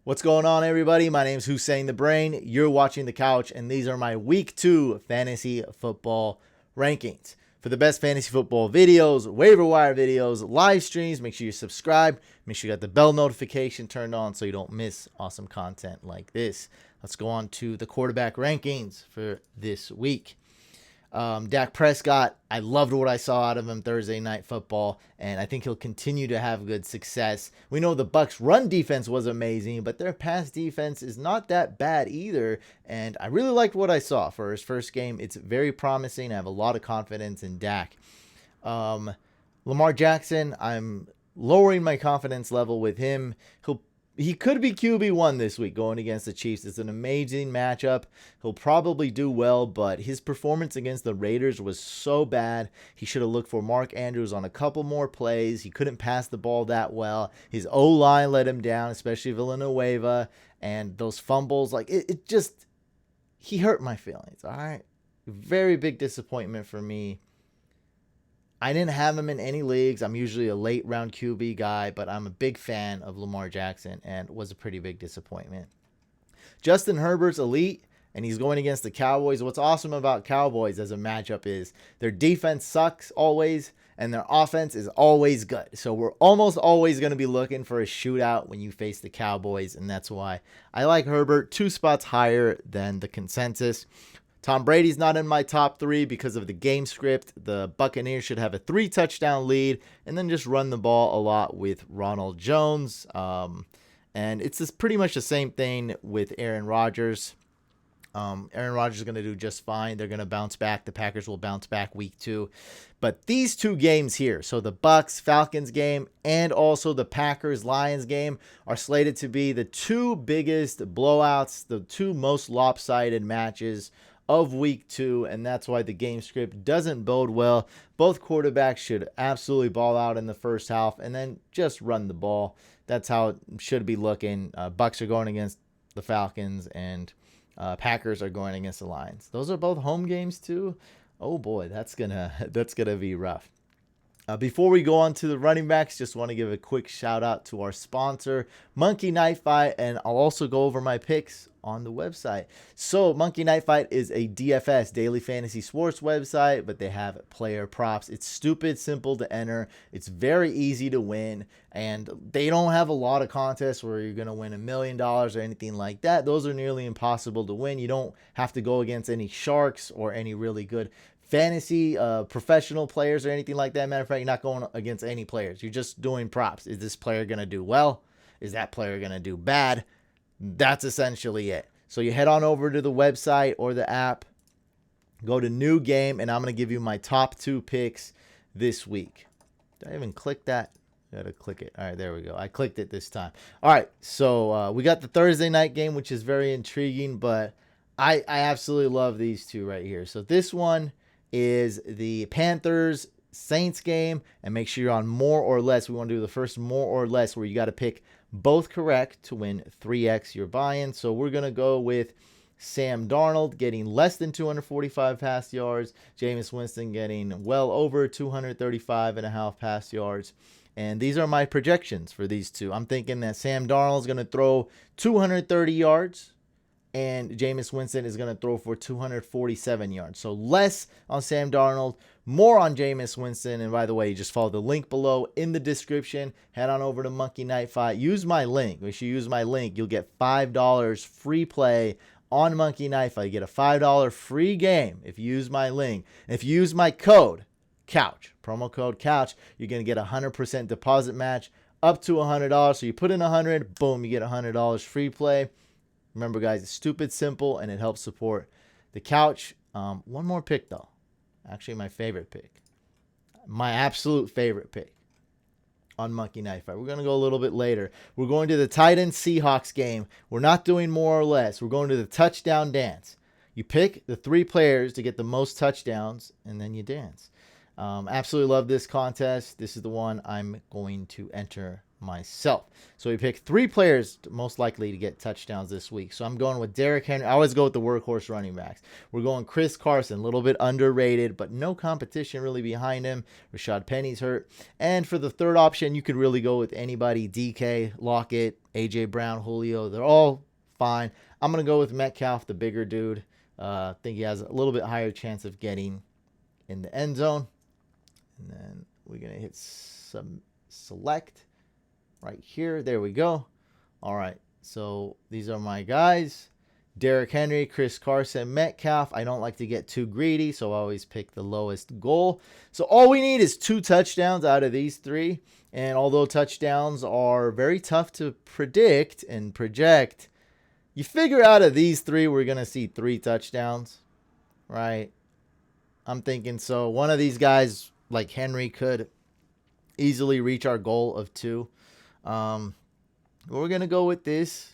What's going on, everybody? My name's Hussein the Brain. You're watching The Couch, and these are my Week 2 fantasy football rankings. For the best fantasy football videos, waiver wire videos, live streams, make sure you subscribe. Make sure you got the bell notification turned on so you don't miss awesome content like this. Let's go on to the quarterback rankings for this week. Dak Prescott, I loved what I saw out of him Thursday Night Football, and I think he'll continue to have good success. We know the Bucs' run defense was amazing, but their pass defense is not that bad either, and I really liked what I saw for his first game. It's very promising. I have a lot of confidence in Dak. Lamar Jackson, I'm lowering my confidence level with him. He could be QB1 this week going against the Chiefs. It's an amazing matchup. He'll probably do well, but his performance against the Raiders was so bad. He should have looked for Mark Andrews on a couple more plays. He couldn't pass the ball that well. His O-line let him down, especially Villanueva. And those fumbles, he hurt my feelings, all right? Very big disappointment for me. I didn't have him in any leagues. I'm usually a late round QB guy, but I'm a big fan of Lamar Jackson and was a pretty big disappointment. Justin Herbert's elite, and he's going against the Cowboys. What's awesome about Cowboys as a matchup is their defense sucks always, and their offense is always good. So we're almost always going to be looking for a shootout when you face the Cowboys, and that's why I like Herbert 2 spots higher than the consensus. Tom Brady's not in my top 3 because of the game script. The Buccaneers should have a 3-touchdown lead and then just run the ball a lot with Ronald Jones. And it's just pretty much the same thing with Aaron Rodgers. Aaron Rodgers is going to do just fine. They're going to bounce back. The Packers will bounce back week 2. But these 2 games here, so the Bucs-Falcons game and also the Packers-Lions game, are slated to be the 2 biggest blowouts, the 2 most lopsided matches of week 2, and that's why the game script doesn't bode well. Both quarterbacks should absolutely ball out in the first half and then just run the ball. That's how it should be looking. Bucs are going against the Falcons, and Packers are going against the Lions. Those are both home games too. Oh boy, that's gonna be rough. Before we go on to the running backs, just want to give a quick shout out to our sponsor, Monkey Knife Fight, and I'll also go over my picks on the website. So Monkey Knife Fight is a DFS, daily fantasy sports website, but they have player props. It's stupid simple to enter. It's very easy to win, and they don't have a lot of contests where you're going to win $1 million or anything like that. Those are nearly impossible to win. You don't have to go against any sharks or any really good fantasy professional players or anything like that. Matter of fact, you're not going against any players. You're just doing props. Is this player going to do well? Is that player going to do bad? That's essentially it. So you head on over to the website or the app, go to new game, and I'm going to give you my top 2 picks this week. Did I even click that? I gotta click it. All right, there we go. I clicked it this time. All right, so we got the Thursday night game, which is very intriguing, but I absolutely love these 2 right here. So this one is the Panthers Saints game, and make sure you're on more or less. We want to do the first more or less where you got to pick both correct to win 3x your buy-in. So we're going to go with Sam Darnold getting less than 245 pass yards, Jameis Winston getting well over 235.5 pass yards. And these are my projections for these 2. I'm thinking that Sam Darnold is going to throw 230 yards, and Jameis Winston is going to throw for 247 yards. So less on Sam Darnold, more on Jameis Winston. And by the way, just follow the link below in the description. Head on over to Monkey Knife Fight. Use my link. If you use my link, you'll get $5 free play on Monkey Knife Fight. You get a $5 free game if you use my link. And if you use my code, COUCH, promo code COUCH, you're going to get a 100% deposit match up to $100. So you put in $100, boom, you get $100 free play. Remember, guys, it's stupid simple, and it helps support the couch. One more pick, though. Actually, my favorite pick. My absolute favorite pick on Monkey Knife Fight. We're going to go a little bit later. We're going to the Titans-Seahawks game. We're not doing more or less. We're going to the touchdown dance. You pick the 3 players to get the most touchdowns, and then you dance. Absolutely love this contest. This is the one I'm going to enter myself. So we picked 3 players most likely to get touchdowns this week. So I'm going with Derrick Henry. I always go with the workhorse running backs. We're going Chris Carson, a little bit underrated, but no competition really behind him. Rashad Penny's hurt. And for the third option, you could really go with anybody. DK, Lockett, AJ Brown, Julio. They're all fine. I'm going to go with Metcalf, the bigger dude. I think he has a little bit higher chance of getting in the end zone. And then we're going to hit some select right here. There we go. All right. So these are my guys. Derrick Henry, Chris Carson, Metcalf. I don't like to get too greedy, so I always pick the lowest goal. So all we need is 2 touchdowns out of these 3. And although touchdowns are very tough to predict and project, you figure out of these 3, we're going to see 3 touchdowns, right? I'm thinking so. One of these guys, like Henry, could easily reach our goal of 2. We're going to go with this.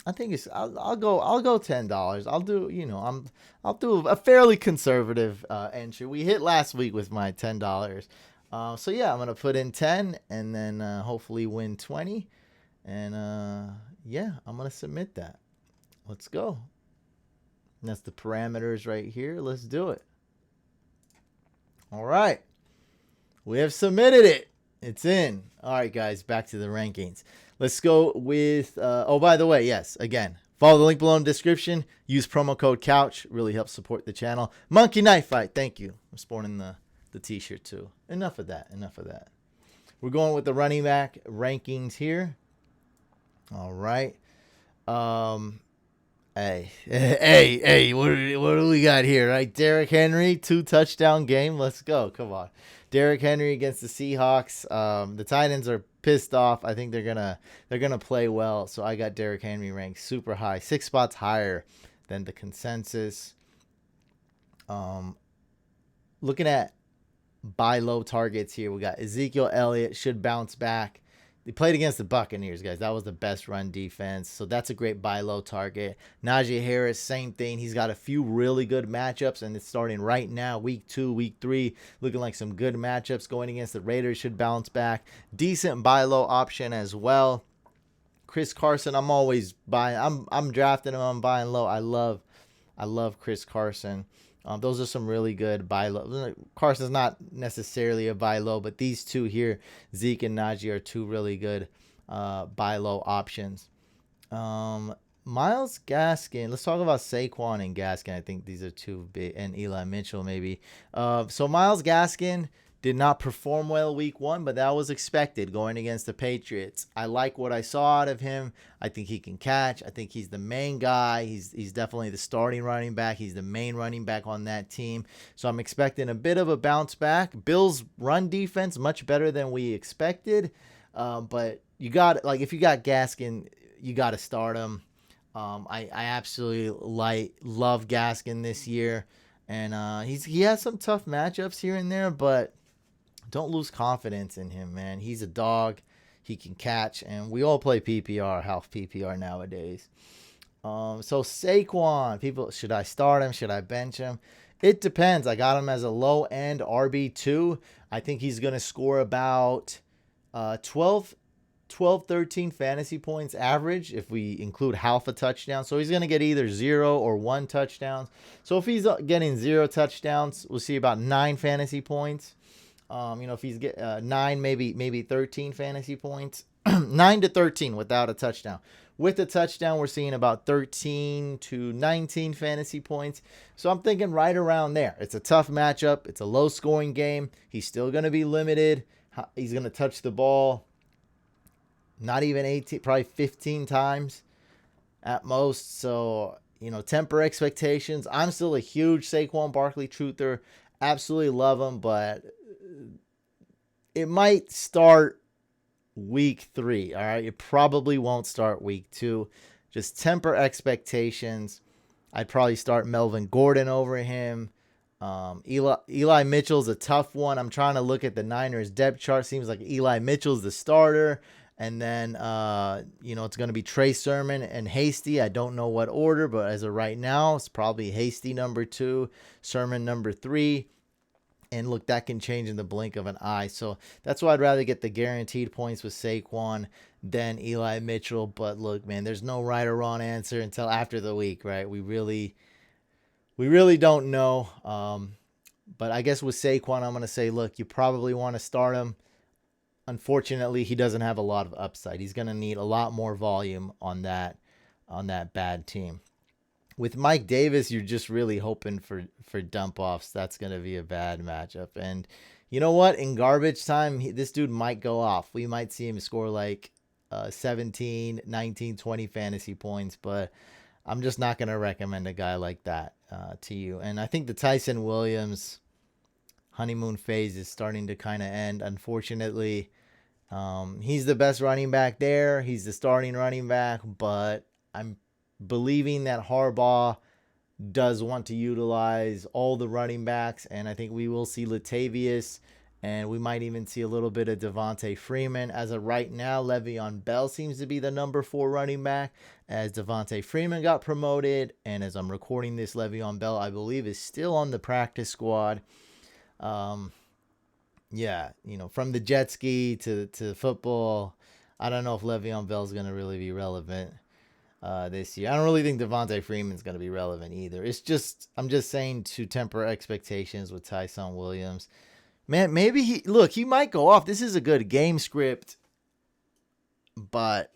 I think it's, I'll go $10. I'll do, I'll do a fairly conservative entry. We hit last week with my $10. So yeah, I'm going to put in 10 and then hopefully win 20. And yeah, I'm going to submit that. Let's go. And that's the parameters right here. Let's do it. All right. We have submitted it. It's in. All right, guys, back to the rankings. Let's go with, oh, by the way, yes, again, follow the link below in the description. Use promo code COUCH. Really helps support the channel. Monkey Knife Fight. Thank you. I'm sporting the t-shirt too. Enough of that. Enough of that. We're going with the running back rankings here. All right. Hey, what do we got here, right? Derrick Henry, 2 touchdown game. Let's go. Come on. Derrick Henry against the Seahawks. The Titans are pissed off. I think they're gonna play well. So I got Derrick Henry ranked super high, 6 spots higher than the consensus. Looking at buy low targets here, we got Ezekiel Elliott should bounce back. They played against the Buccaneers, guys. That was the best run defense. So that's a great buy low target. Najee Harris, same thing. He's got a few really good matchups, and it's starting right now. Week 2, week 3, looking like some good matchups going against the Raiders. Should bounce back. Decent buy low option as well. Chris Carson, I'm always buying. I'm drafting him. I'm buying low. I love Chris Carson. Those are some really good buy low. Carson's not necessarily a buy low, but these 2 here, Zeke and Najee, are 2 really good buy low options. Myles Gaskin. Let's talk about Saquon and Gaskin. I think these are 2 big, and Eli Mitchell maybe. So Myles Gaskin did not perform well week 1, but that was expected going against the Patriots. I like what I saw out of him. I think he can catch. I think he's the main guy. He's definitely the starting running back. He's the main running back on that team. So I'm expecting a bit of a bounce back. Bills' run defense much better than we expected. But you got, like, if you got Gaskin, you got to start him. I absolutely love Gaskin this year. And he has some tough matchups here and there, but don't lose confidence in him, man. He's a dog. He can catch, and we all play PPR, half PPR nowadays. So Saquon, people, should I start him? Should I bench him? It depends. I got him as a low-end RB2. I think he's going to score about 12, 13 fantasy points average if we include half a touchdown. So he's going to get either 0 or 1 touchdown. So if he's getting 0 touchdowns, we'll see about 9 fantasy points. If he's get 9, maybe 13 fantasy points, 9 to 13 without a touchdown. With a touchdown, we're seeing about 13 to 19 fantasy points. So I'm thinking right around there. It's a tough matchup. It's a low scoring game. He's still going to be limited. He's going to touch the ball not even 18, probably 15 times at most. So, temper expectations. I'm still a huge Saquon Barkley truther. Absolutely love him, but it might start week 3. All right. It probably won't start week 2. Just temper expectations. I'd probably start Melvin Gordon over him. Eli Mitchell's a tough one. I'm trying to look at the Niners depth chart. Seems like Eli Mitchell's the starter. And then, it's going to be Trey Sermon and Hasty. I don't know what order, but as of right now, it's probably Hasty number 2, Sermon number 3. And look, that can change in the blink of an eye. So that's why I'd rather get the guaranteed points with Saquon than Eli Mitchell. But look, man, there's no right or wrong answer until after the week, right? We really don't know. But I guess with Saquon, I'm going to say, look, you probably want to start him. Unfortunately, he doesn't have a lot of upside. He's going to need a lot more volume on that bad team. With Mike Davis, you're just really hoping for dump offs. That's going to be a bad matchup. And you know what? In garbage time, this dude might go off. We might see him score like 17, 19, 20 fantasy points, but I'm just not going to recommend a guy like that to you. And I think the Tyson Williams honeymoon phase is starting to kind of end, unfortunately. He's the best running back there. He's the starting running back, but I'm believing that Harbaugh does want to utilize all the running backs, and I think we will see Latavius, and we might even see a little bit of Devontae Freeman. As of right now, Le'Veon Bell seems to be the number 4 running back, as Devontae Freeman got promoted, and as I'm recording this, Le'Veon Bell, I believe, is still on the practice squad. Yeah, from the jet ski to football, I don't know if Le'Veon Bell is going to really be relevant this year. I don't really think Devontae Freeman's going to be relevant either. I'm just saying to temper expectations with Tyson Williams. Man, maybe he might go off. This is a good game script, but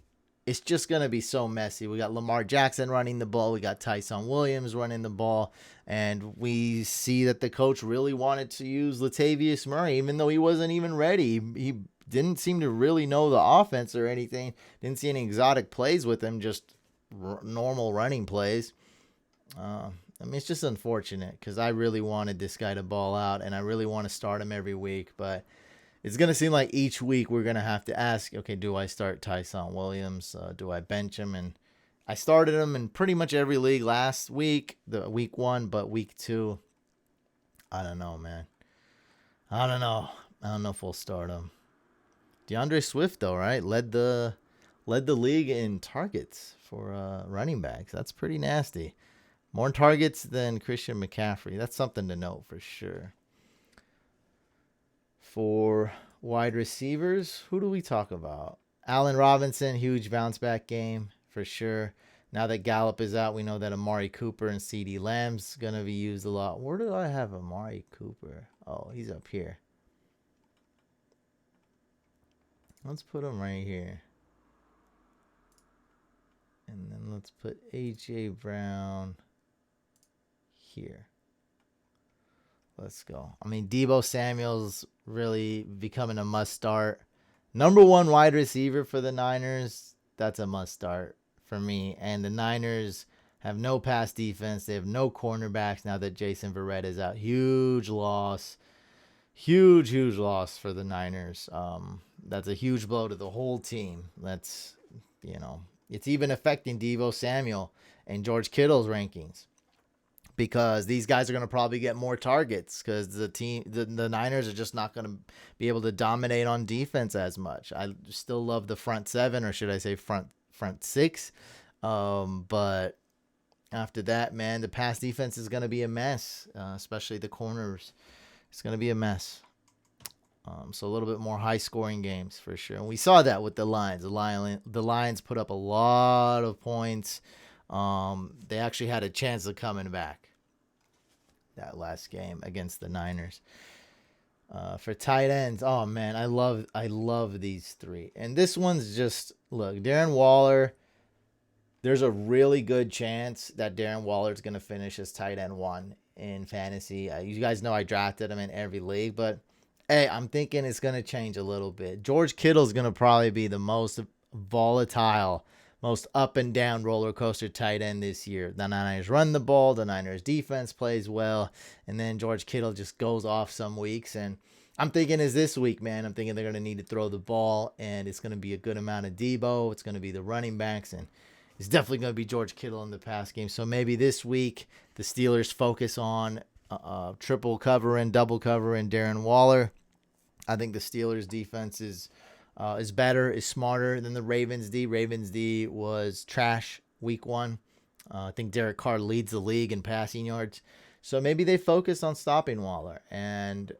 it's just going to be so messy. We got Lamar Jackson running the ball. We got Tyson Williams running the ball. And we see that the coach really wanted to use Latavius Murray, even though he wasn't even ready. He didn't seem to really know the offense or anything. Didn't see any exotic plays with him, just normal running plays. It's just unfortunate because I really wanted this guy to ball out, and I really want to start him every week. But it's going to seem like each week we're going to have to ask, okay, do I start Tyson Williams? Do I bench him? And I started him in pretty much every league last week, the week 1, but week 2, I don't know, man. I don't know if we'll start him. DeAndre Swift, though, right? Led the league in targets for running backs. That's pretty nasty. More targets than Christian McCaffrey. That's something to note for sure. For wide receivers, who do we talk about? Allen Robinson, huge bounce back game for sure. Now that Gallup is out, we know that Amari Cooper and CeeDee Lamb's going to be used a lot. Where do I have Amari Cooper? Oh, he's up here. Let's put him right here. And then let's put A.J. Brown here. Let's go. I mean, Deebo Samuel's really becoming a must start. Number 1 wide receiver for the Niners. That's a must start for me. And the Niners have no pass defense. They have no cornerbacks now that Jason Verrett is out. Huge loss. Huge loss for the Niners. That's a huge blow to the whole team. That's, it's even affecting Deebo Samuel and George Kittle's rankings, because these guys are going to probably get more targets because the Niners are just not going to be able to dominate on defense as much. I still love the front 7, or should I say front 6. But after that, man, the pass defense is going to be a mess, especially the corners. It's going to be a mess. So a little bit more high-scoring games for sure. And we saw that with the Lions. The Lions put up a lot of points. They actually had a chance of coming back that last game against the Niners. For tight ends, oh man, I love these 3. And this one's just, look, Darren Waller. There's a really good chance that Darren Waller is going to finish as tight end 1 in fantasy. You guys know I drafted him in every league, but hey, I'm thinking it's going to change a little bit. George Kittle is going to probably be the most volatile, most up and down roller coaster tight end this year. The Niners run the ball, the Niners defense plays well, and then George Kittle just goes off some weeks. And I'm thinking is this week, man, I'm thinking they're going to need to throw the ball, and it's going to be a good amount of Debo. It's going to be the running backs, and it's definitely going to be George Kittle in the pass game. So maybe this week the Steelers focus on triple cover and double cover and Darren Waller. I think the Steelers defense is better, is smarter than the Ravens D. Ravens D was trash week 1. I think Derek Carr leads the league in passing yards. So maybe they focus on stopping Waller. And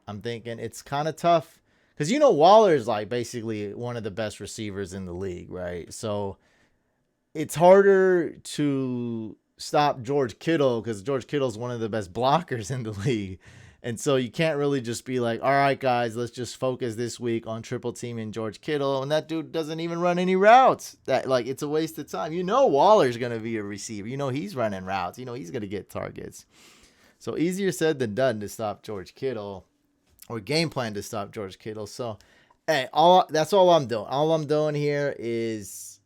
I'm thinking it's kind of tough because Waller is like basically one of the best receivers in the league, right? So it's harder to stop George Kittle because George Kittle is one of the best blockers in the league. And so you can't really just be like, all right, guys, let's just focus this week on triple teaming George Kittle. And that dude doesn't even run any routes. It's a waste of time. Waller's going to be a receiver. He's running routes. He's going to get targets. So easier said than done to stop George Kittle, or game plan to stop George Kittle. So, hey, that's all I'm doing. All I'm doing here is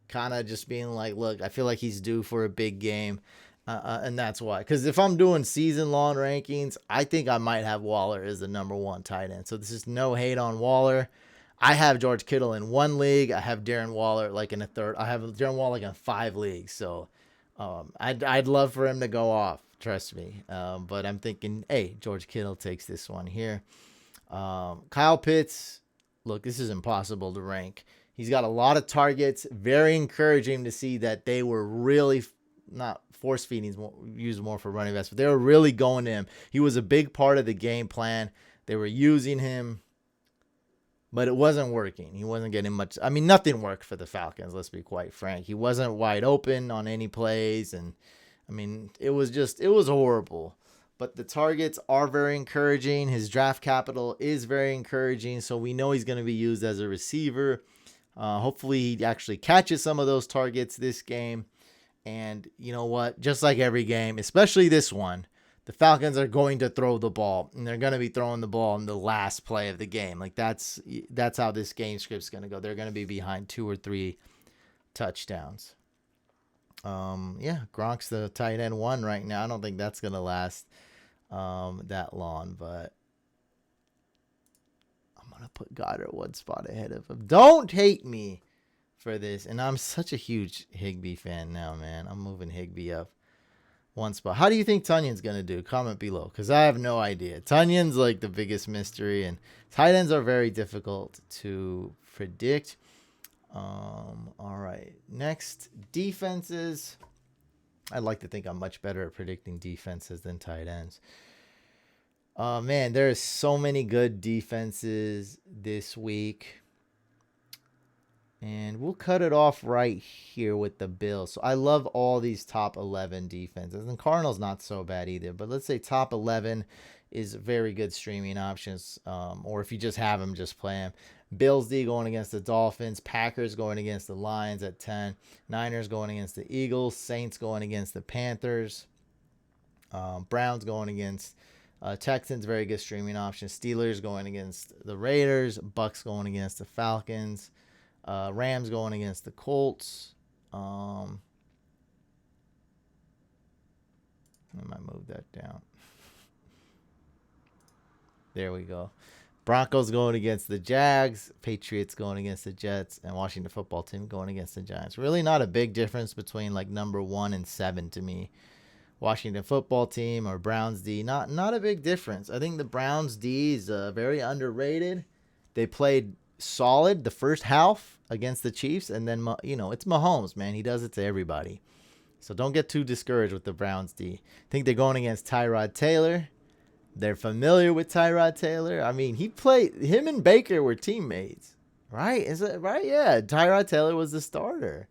kind of just being like, look, I feel like he's due for a big game. And that's why. Because if I'm doing season-long rankings, I think I might have Waller as the number 1 tight end. So this is no hate on Waller. I have George Kittle in 1 league. I have Darren Waller like in a third. I have Darren Waller like in 5 leagues. So I'd love for him to go off. Trust me. But I'm thinking, hey, George Kittle takes this one here. Kyle Pitts, look, this is impossible to rank. He's got a lot of targets. Very encouraging to see that they were really not force feeding, used more for running backs, but they were really going to him. He was a big part of the game plan. They were using him, but it wasn't working. He wasn't getting much. I mean, nothing worked for the Falcons, let's be quite frank. He wasn't wide open on any plays, and I mean, it was horrible. But the targets are very encouraging. His draft capital is very encouraging, so we know he's going to be used as a receiver. Hopefully he actually catches some of those targets this game. And you know what? Just like every game, especially this one, the Falcons are going to throw the ball, and they're going to be throwing the ball in the last play of the game. Like that's how this game script's going to go. They're going to be behind 2 or 3 touchdowns. Gronk's the tight end 1 right now. I don't think that's going to last that long, but I'm going to put Goddard 1 spot ahead of him. Don't hate me for this, and I'm such a huge Higbee fan now, man. I'm moving Higbee up 1 spot. How do you think Tunyon's gonna do? Comment below, because I have no idea. Tunyon's like the biggest mystery, and tight ends are very difficult to predict. All right, next, defenses. I'd like to think I'm much better at predicting defenses than tight ends. Man, there are so many good defenses this week. And we'll cut it off right here with the Bills. So I love all these top 11 defenses. And Cardinals not so bad either. But let's say top 11 is very good streaming options. Or if you just have them, just play them. Bills D going against the Dolphins. Packers going against the Lions at 10. Niners going against the Eagles. Saints going against the Panthers. Browns going against Texans. Very good streaming option. Steelers going against the Raiders. Bucks going against the Falcons. Rams going against the Colts. I might move that down. There we go. Broncos going against the Jags. Patriots going against the Jets. And Washington football team going against the Giants. Really not a big difference between like number 1 and 7 to me. Washington football team or Browns D. Not a big difference. I think the Browns D is very underrated. They played solid the first half against the Chiefs, and then it's Mahomes, man. He does it to everybody. So don't get too discouraged with the Browns D. I think they're going against Tyrod Taylor. They're familiar with Tyrod Taylor. I mean, him and Baker were teammates, right? Is it right? Yeah, Tyrod Taylor was the starter.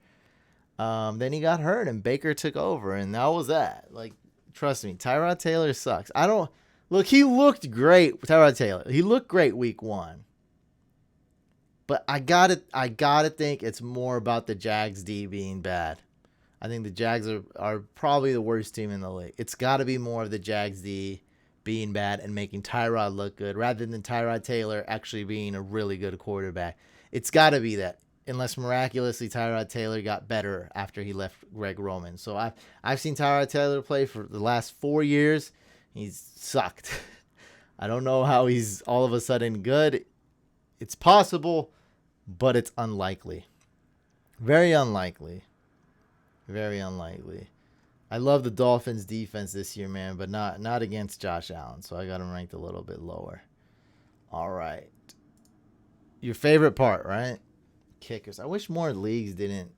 Then he got hurt and Baker took over, and that was that. Like, trust me, Tyrod Taylor sucks. He looked great, Tyrod Taylor. He looked great week 1. But I gotta think it's more about the Jags D being bad. I think the Jags are probably the worst team in the league. It's got to be more of the Jags D being bad and making Tyrod look good rather than Tyrod Taylor actually being a really good quarterback. It's got to be that, unless miraculously Tyrod Taylor got better after he left Greg Roman. So I've seen Tyrod Taylor play for the last 4 years. He's sucked. I don't know how he's all of a sudden good. It's possible, but it's unlikely. Very unlikely. Very unlikely. I love the Dolphins defense this year, man, but not against Josh Allen. So I got him ranked a little bit lower. All right. Your favorite part, right? Kickers. I wish more leagues didn't.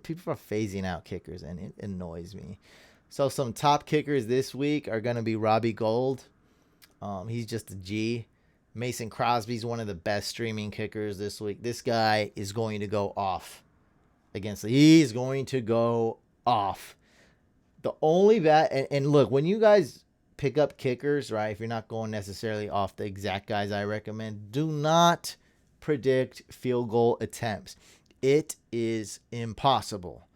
People are phasing out kickers, and it annoys me. So some top kickers this week are going to be Robbie Gould. He's just a G. Mason Crosby's one of the best streaming kickers this week. This guy is going to go off he's going to go off. The only bad, and look, when you guys pick up kickers, right, if you're not going necessarily off the exact guys I recommend, do not predict field goal attempts. It is impossible.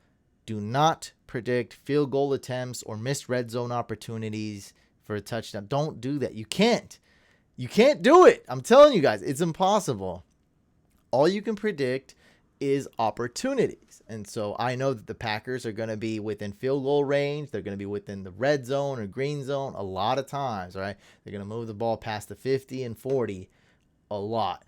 Do not predict field goal attempts or missed red zone opportunities for a touchdown. Don't do that. You can't. You can't do it. I'm telling you guys, it's impossible. All you can predict is opportunities. And so I know that the Packers are going to be within field goal range. They're going to be within the red zone or green zone a lot of times, right? They're going to move the ball past the 50 and 40 a lot.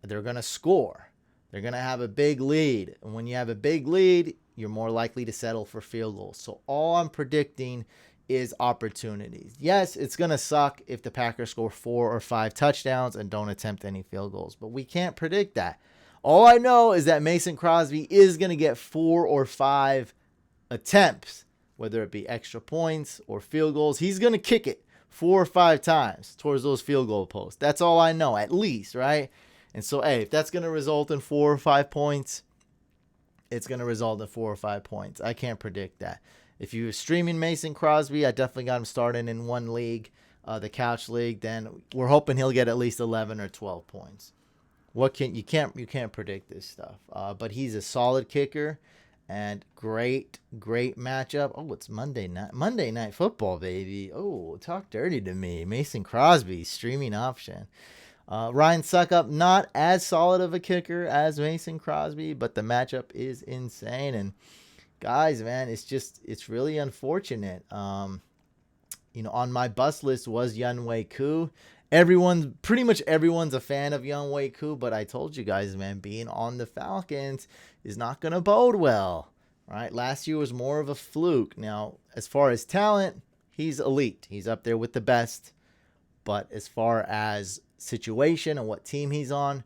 They're going to score. They're going to have a big lead. And when you have a big lead, you're more likely to settle for field goals. So all I'm predicting is opportunities. Yes, it's going to suck if the Packers score 4 or 5 touchdowns and don't attempt any field goals, but we can't predict that. All I know is that Mason Crosby is going to get 4 or 5 attempts, whether it be extra points or field goals. He's going to kick it 4 or 5 times towards those field goal posts. That's all I know, at least, right? And so, hey, if that's going to result in 4 or 5 points, it's going to result in 4 or 5 points. I can't predict that. If you're streaming Mason Crosby, I definitely got him starting in one league, the Couch League. Then we're hoping he'll get at least 11 or 12 points. You can't predict this stuff. But he's a solid kicker and great matchup. Oh, it's Monday night football, baby. Oh, talk dirty to me. Mason Crosby streaming option. Ryan Suckup, not as solid of a kicker as Mason Crosby, but the matchup is insane. And guys, man, it's really unfortunate. On my bust list was Younghoe Koo. Pretty much everyone's a fan of Younghoe Koo, but I told you guys, man, being on the Falcons is not going to bode well, right? Last year was more of a fluke. Now, as far as talent, he's elite. He's up there with the best. But as far as situation and what team he's on,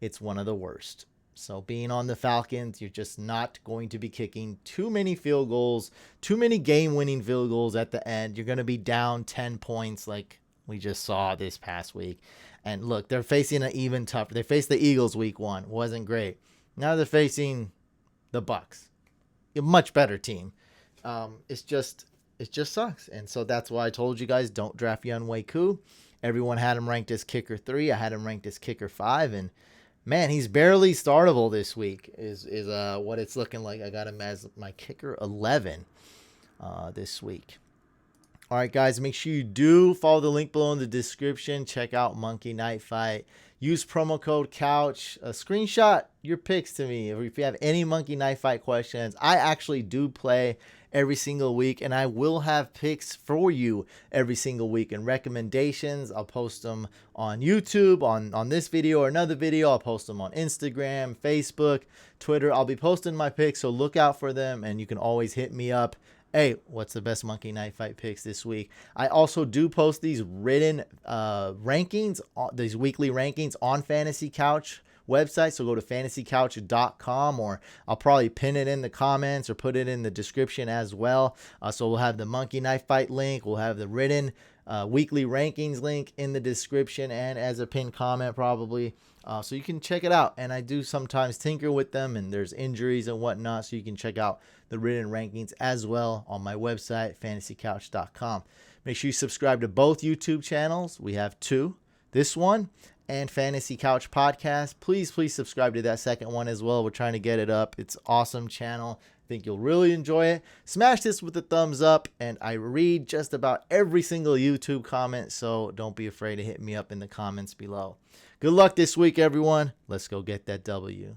it's one of the worst. So being on the Falcons, you're just not going to be kicking too many field goals, too many game-winning field goals at the end. You're going to be down 10 points like we just saw this past week. And look, they're facing an even tougher. They faced the Eagles week 1. Wasn't great. Now they're facing the Bucks. A much better team. It just sucks. And so that's why I told you guys, don't draft Younghoe Koo. Everyone had him ranked as kicker 3. I had him ranked as kicker 5. And man, he's barely startable this week is what it's looking like. I got him as my kicker 11 this week. All right, guys, make sure you do follow the link below in the description. Check out Monkey Knife Fight. Use promo code COUCH. Screenshot your picks to me. If you have any Monkey Knife Fight questions, I actually do play every single week, and I will have picks for you every single week and recommendations. I'll post them on YouTube, on this video or another video. I'll post them on Instagram, Facebook, Twitter. I'll be posting my picks, so look out for them, and you can always hit me up. Hey, what's the best Monkey Knife Fight picks this week? I also do post these written rankings, these weekly rankings on Fantasy Couch website. So go to fantasycouch.com, or I'll probably pin it in the comments or put it in the description as well. So we'll have the Monkey Knife Fight link. We'll have the written weekly rankings link in the description and as a pinned comment probably. So you can check it out. And I do sometimes tinker with them, and there's injuries and whatnot. So you can check out the written rankings as well on my website, fantasycouch.com. Make sure you subscribe to both YouTube channels. We have 2. This one and Fantasy Couch Podcast. Please subscribe to that second one as well. We're trying to get it up. It's an awesome channel. I think you'll really enjoy it. Smash this with a thumbs up, and I read just about every single YouTube comment, so don't be afraid to hit me up in the comments below. Good luck this week, everyone. Let's go get that W.